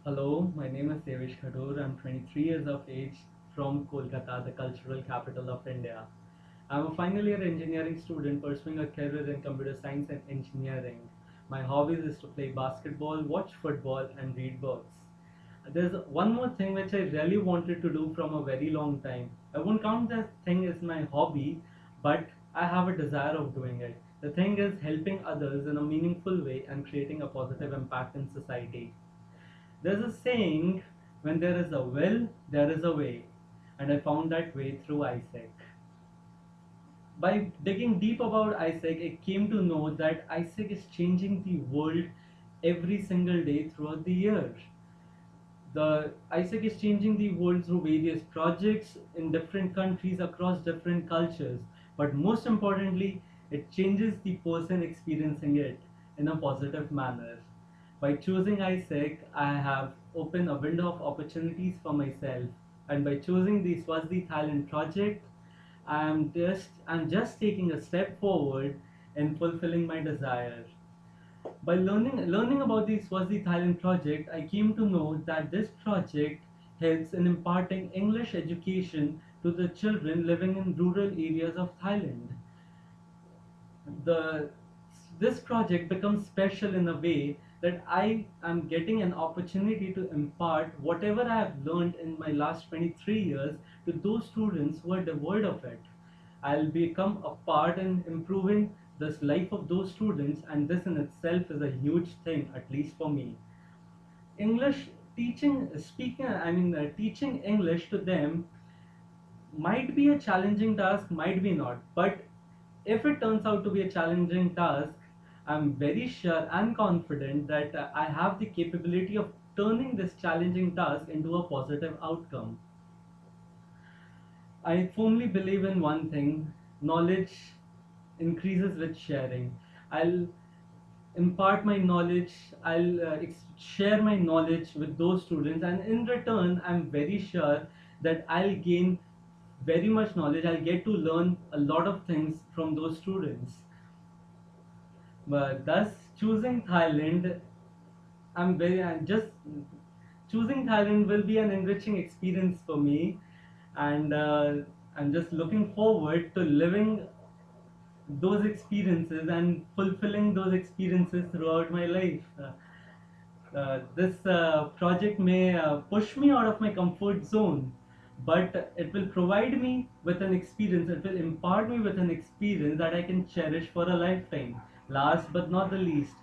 Hello, my name is Devesh Khadur. I'm 23 years of age from Kolkata, the cultural capital of India. I'm a final year engineering student pursuing a career in computer science and engineering. My hobbies is to play basketball, watch football, and read books. There's one more thing which I really wanted to do from a very long time. I won't count that thing as my hobby, but I have a desire of doing it. The thing is helping others in a meaningful way and creating a positive impact in society. There's a saying, when there is a will, there is a way. And I found that way through ISEC. By digging deep about ISEC, I came to know that ISEC is changing the world every single day throughout the year. The ISEC is changing the world through various projects in different countries across different cultures. But most importantly, it changes the person experiencing it in a positive manner. By choosing ISEC, I have opened a window of opportunities for myself. And by choosing the Swazdi Thailand project, I'm just taking a step forward in fulfilling my desire. By learning about the Swazi Thailand project, I came to know that this project helps in imparting English education to the children living in rural areas of Thailand. The this project becomes special in a way that I am getting an opportunity to impart whatever I have learned in my last 23 years to those students who are devoid of it. I'll become a part in improving this life of those students, and this in itself is a huge thing, at least for me. English teaching English to them might be a challenging task, might be not. But if it turns out to be a challenging task, I'm very sure and confident that I have the capability of turning this challenging task into a positive outcome. I firmly believe in one thing: knowledge increases with sharing. I'll impart my knowledge, I'll share my knowledge with those students, and in return, I'm very sure that I'll gain very much knowledge. I'll get to learn a lot of things from those students. But thus, I'm just choosing Thailand will be an enriching experience for me, and I'm just looking forward to living those experiences and fulfilling those experiences throughout my life. This project may push me out of my comfort zone, but it will provide me with an experience, it will impart me with an experience that I can cherish for a lifetime. Last but not the least,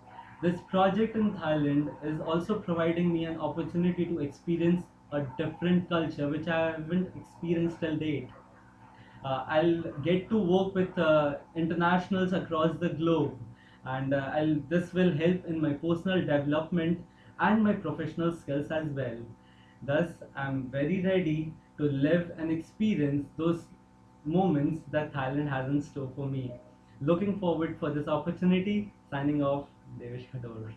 this project in Thailand is also providing me an opportunity to experience a different culture which I haven't experienced till date. I'll get to work with internationals across the globe, and this will help in my personal development and my professional skills as well. Thus, I'm very ready to live and experience those moments that Thailand has in store for me. Looking forward for this opportunity. Signing off, Devish Khador.